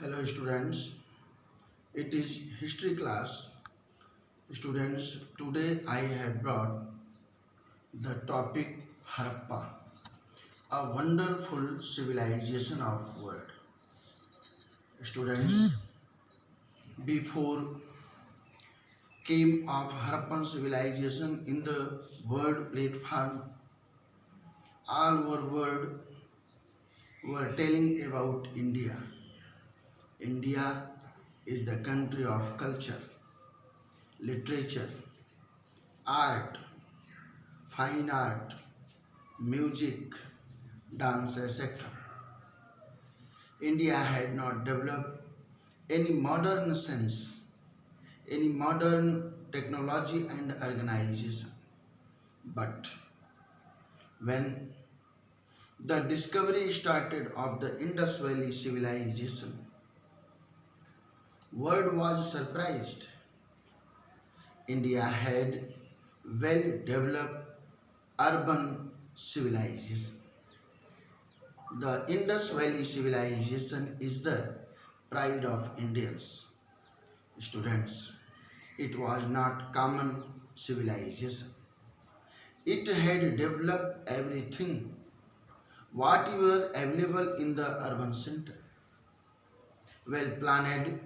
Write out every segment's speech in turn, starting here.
Hello students, it is history class. Students, today I have brought the topic Harappa, a wonderful civilization of world. Students, before came of Harappan civilization in the world platform, all over world were telling about India. India is the country of culture, literature, art, fine art, music, dance, etc. India had not developed any modern sense, any modern technology and organization. But when the discovery started of the Indus Valley civilization, world was surprised. India had well developed urban civilization. The Indus Valley civilization is the pride of Indians. Students, it was not common civilization. It had developed everything whatever available in the urban center. Well planned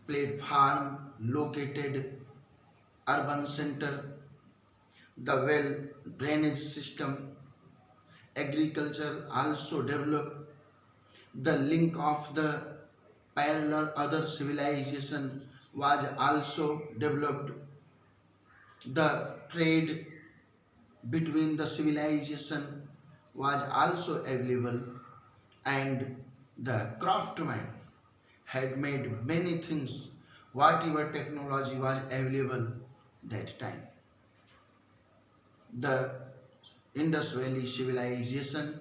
platform located urban center, the well drainage system, agriculture also developed, the link of the parallel other civilization was also developed, the trade between the civilization was also available, and the craftsman had made many things whatever technology was available that time. The Indus Valley civilization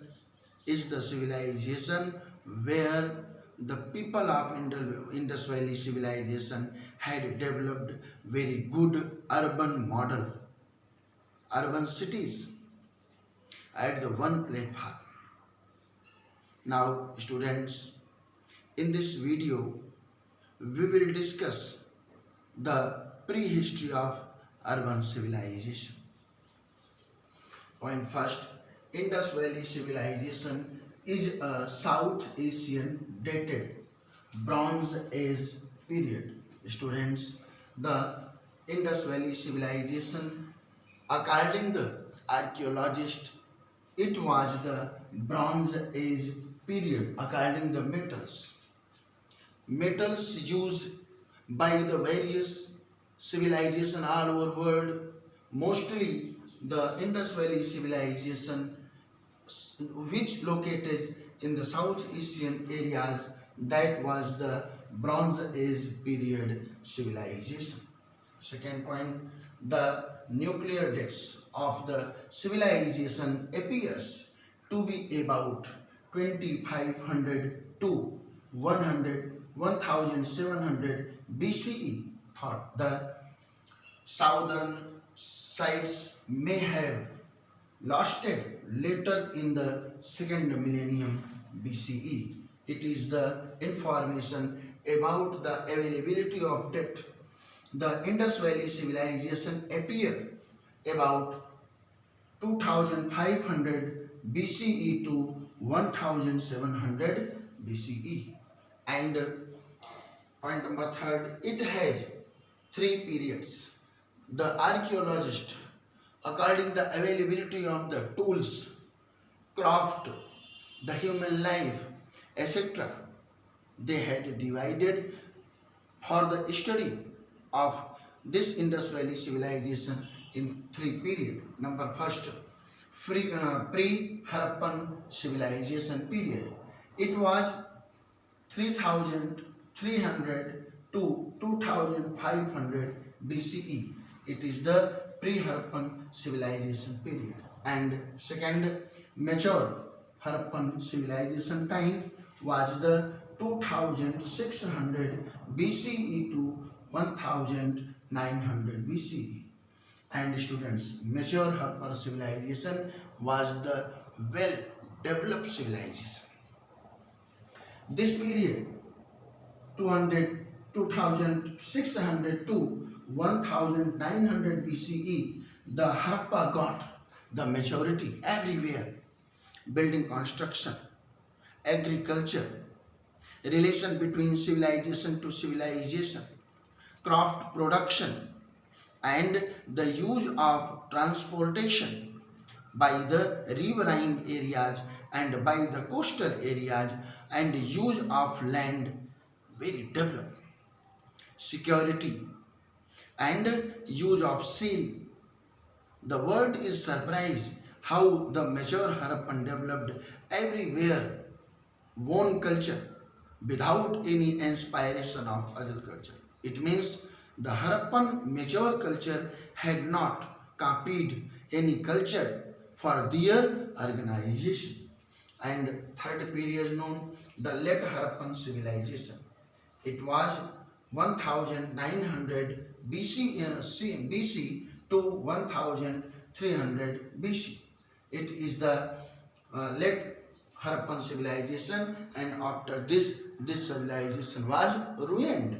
is the civilization where the people of Indus Valley civilization had developed very good urban model, urban cities at the one platform. Now students, in this video we will discuss the prehistory of urban civilization. Point first, Indus Valley civilization is a South Asian dated Bronze Age period. Students, the Indus Valley civilization, according to the archaeologist, it was the Bronze Age period according to the metals. Metals used by the various civilization all over world, mostly the Indus Valley civilization which located in the South Asian areas, that was the Bronze Age period civilization. Second point, the nuclear dates of the civilization appears to be about 2500 to 1700 BCE. Thought the southern sites may have lasted later in the second millennium BCE. It is the information about the availability of date. The Indus Valley civilization appeared about 2500 BCE to 1700 BCE. And point number third, it has three periods. The archaeologist, according to the availability of the tools, craft, the human life, etc., they had divided for the study of this Indus Valley civilization in three periods. Number first, pre-Harappan civilization period. It was 3300 to 2500 BCE. It is the pre-Harappan civilization period. And second, mature Harappan civilization time was the 2600 BCE to 1900 BCE. And students, mature Harappan civilization was the well developed civilization. This period 200, 2600 to 1900 BCE, the Harappa got the majority everywhere. Building construction, agriculture, relation between civilization to civilization, craft production, and the use of transportation by the riverine areas and by the coastal areas, and use of land very developed. Security and use of seal. The world is surprised how the major Harappan developed everywhere one culture without any inspiration of other culture. It means the Harappan major culture had not copied any culture for their organization. And third period is known the late Harappan civilization. It was 1900 BC to 1300 BC. It is the late Harappan civilization, and after this civilization was ruined.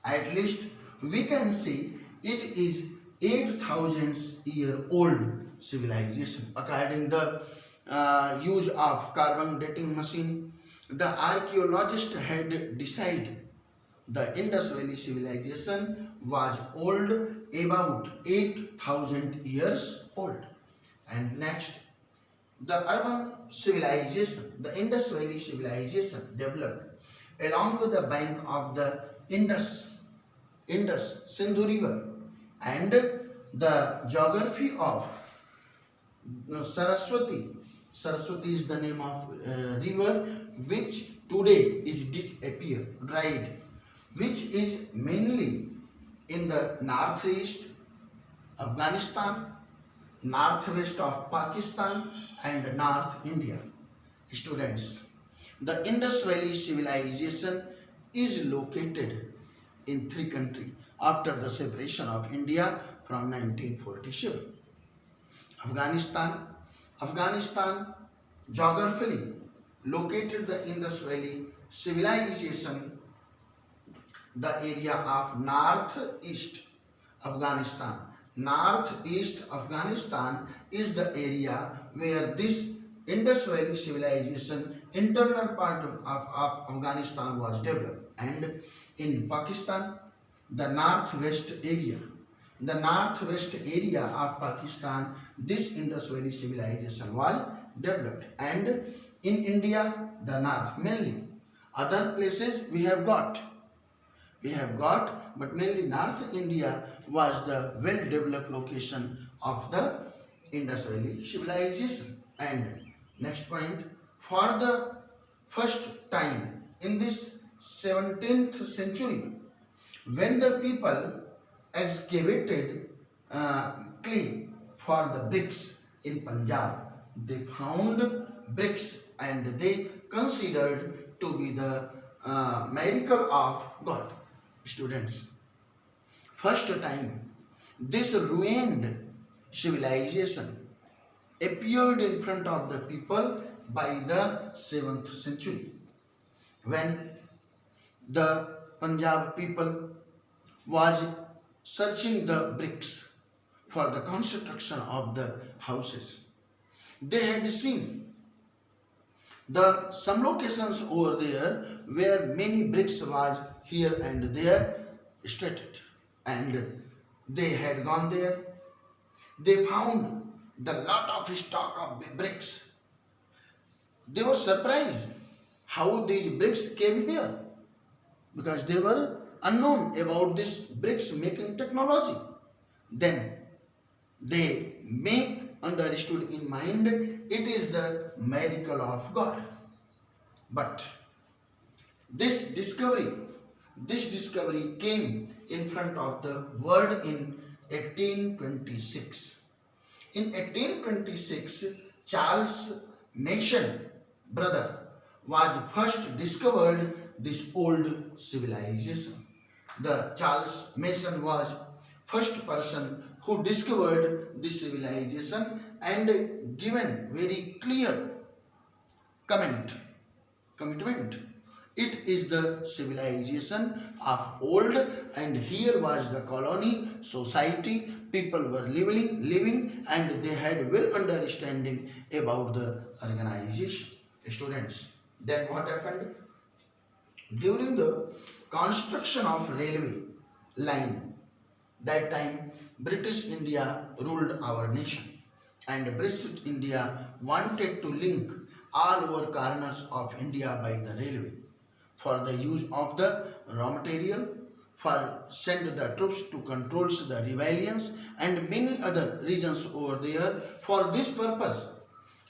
At least we can see it is 8,000 year old civilization. According the use of carbon dating machine, the archaeologist had decided the Indus Valley civilization was old, about 8,000 years old. And next, the urban civilization, the Indus Valley civilization developed along the bank of the Indus Sindhu River, and the geography of Saraswati. Saraswati is the name of river which today is disappeared, dried, which is mainly in the northeast Afghanistan, northwest of Pakistan, and North India. Students, the Indus Valley civilization is located in three countries after the separation of India from 1947. Afghanistan geographically located the Indus Valley civilization, the area of northeast Afghanistan. Northeast Afghanistan is the area where this Indus Valley civilization, internal part of Afghanistan was developed. And in Pakistan, the northwest area of Pakistan, this Indus Valley civilization was developed. And in India, the north, mainly. Other places we have got, but mainly North India was the well-developed location of the Indus Valley civilization. And next point, for the first time in this 17th century, when the people excavated clay for the bricks in Punjab, they found bricks and they considered to be the miracle of God. Students, first time this ruined civilization appeared in front of the people by the 7th century, when the Punjab people was searching the bricks for the construction of the houses. They had seen some locations over there where many bricks was here and there stated, and they had gone there. They found the lot of stock of bricks. They were surprised how these bricks came here, because they were unknown about this bricks making technology. Then they understood in mind it is the miracle of God. But this discovery came in front of the world in 1826. In 1826, Charles Mason brother was first discovered this old civilization. The Charles Mason was first person who discovered this civilization and given very clear commitment It is the civilization of old, and here was the colony society. People were living and they had well understanding about the organization. Students, then what happened? During the construction of railway line, that time British India ruled our nation, and British India wanted to link all over corners of India by the railway for the use of the raw material, for send the troops to control the rebellions and many other regions over there. For this purpose,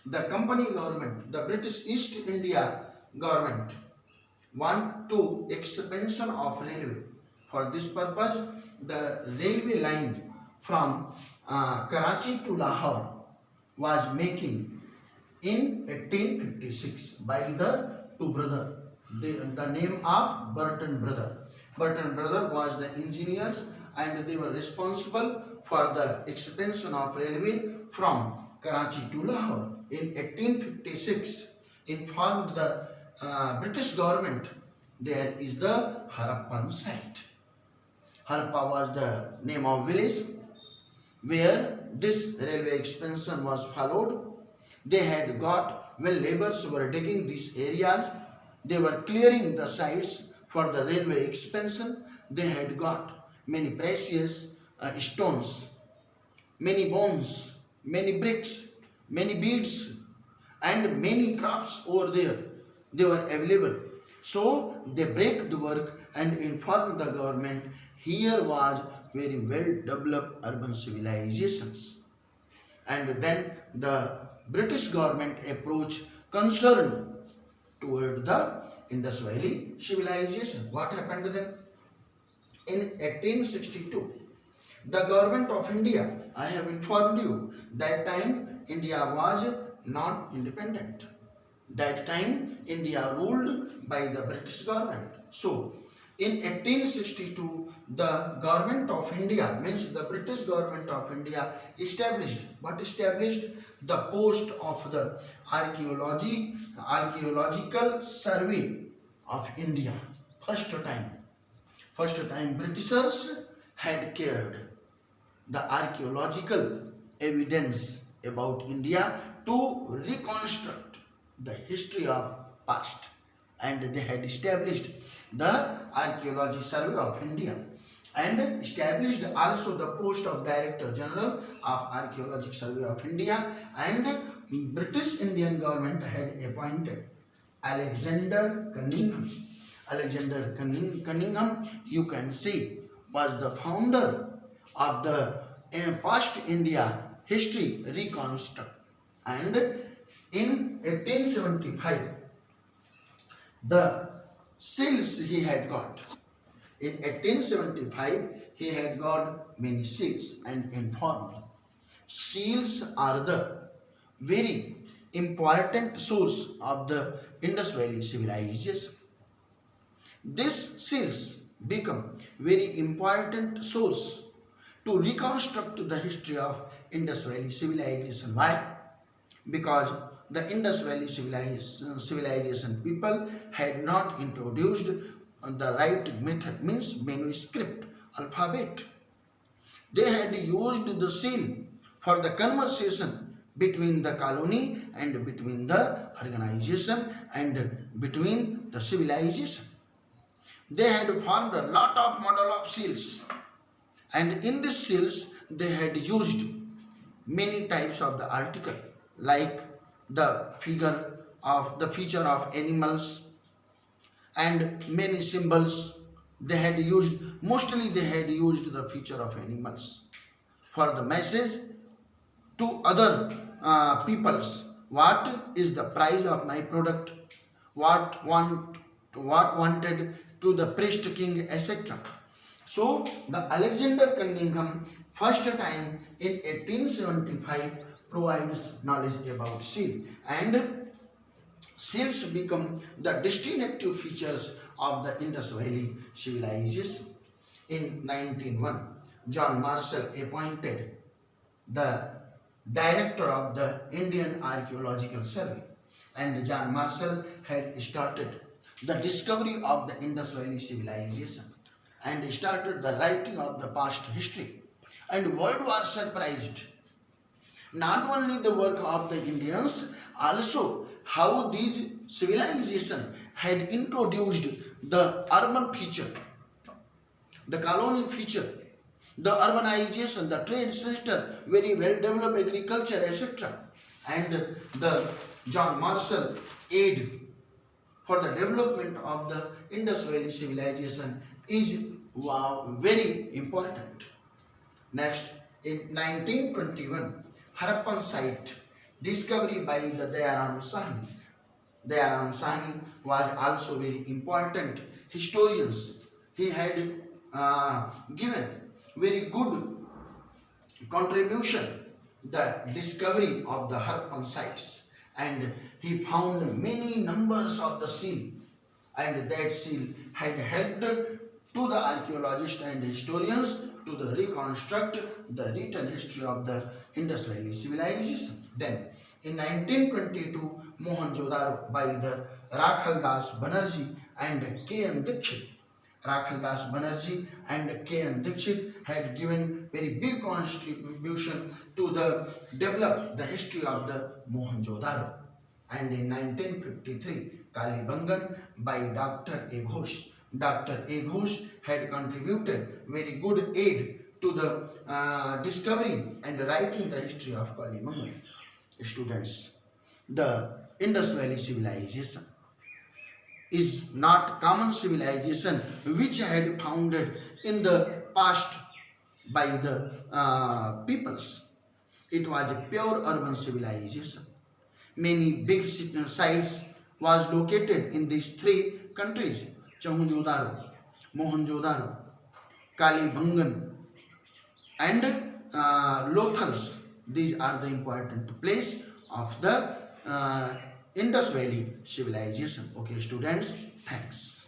the company government, the British East India government want to expansion of railway. For this purpose, the railway line from Karachi to Lahore was making in 1856 by the two brother. The name of Burton brother. Burton brother was the engineers and they were responsible for the expansion of railway from Karachi to Lahore. In 1856, informed the British government, there is the Harappan site. Harappa was the name of village where this railway expansion was followed. They had got, when laborers were digging these areas, they were clearing the sites for the railway expansion. They had got many precious stones, many bones, many bricks, many beads, and many crafts over there. They were available. So they break the work and informed the government here was very well developed urban civilizations. And then the British government approach concerned toward the Indus Valley civilization. What happened to them? In 1862, the government of India, I have informed you, that time India was not independent. That time India ruled by the British government. So in 1862, the government of India, means the British government of India, established the post of the archaeological survey of India. First time Britishers had cared the archaeological evidence about India to reconstruct the history of past, and they had established the archaeology survey of India and established also the post of Director General of Archaeological Survey of India, and British Indian government had appointed Alexander Cunningham. Alexander Cunningham, you can see, was the founder of the past India history reconstruct. And in 1875, the seals he had got. In 1875, he had got many seals and informed. Seals are the very important source of the Indus Valley civilization. These seals become very important source to reconstruct the history of Indus Valley civilization. Why? Because the Indus Valley civilization people had not introduced the right method, means manuscript alphabet. They had used the seal for the conversation between the colony and between the organization and between the civilization. They had formed a lot of model of seals, and in these seals they had used many types of the article, like the feature of animals and many symbols. They had used the feature of animals for the message to other peoples. What is the price of my product? What wanted to the priest, king, etc. So the Alexander Cunningham first time in 1875 provides knowledge about seal, and seals become the distinctive features of the Indus Valley civilization. In 1901, John Marshall appointed the director of the Indian Archaeological Survey, and John Marshall had started the discovery of the Indus Valley civilization and started the writing of the past history. And world was surprised not only the work of the Indians, also how these civilization had introduced the urban feature, the colonial feature, the urbanization, the trade system, very well developed agriculture, etc. And the John Marshall aid for the development of the Indus Valley civilization is very important. Next, in 1921, Harappan site discovery by the Dayaram Sahni. Dayaram Sahni was also very important historians. He had given very good contribution the discovery of the Harappan sites, and he found many numbers of the seal, and that seal had helped to the archaeologists and historians to the reconstruct the written history of the Indus Valley civilization. Then in 1922, Mohenjo-daro by the Rakhaldas Banerjee and K.N. Dixit. Rakhaldas Banerjee and K.N. Dixit had given very big contribution to the develop the history of the Mohenjo-daro. And in 1953, Kalibangan by Dr. A. Ghosh. Dr. A. Ghosh had contributed very good aid to the discovery and writing the history of Kalibangan. Students, the Indus Valley civilization is not common civilization which had founded in the past by the peoples. It was a pure urban civilization. Many big sites was located in these three countries: Mohenjo-daro, Mohenjo-daro, Kalibangan, and Lothals. These are the important place of the Indus Valley civilization. Okay, students, thanks.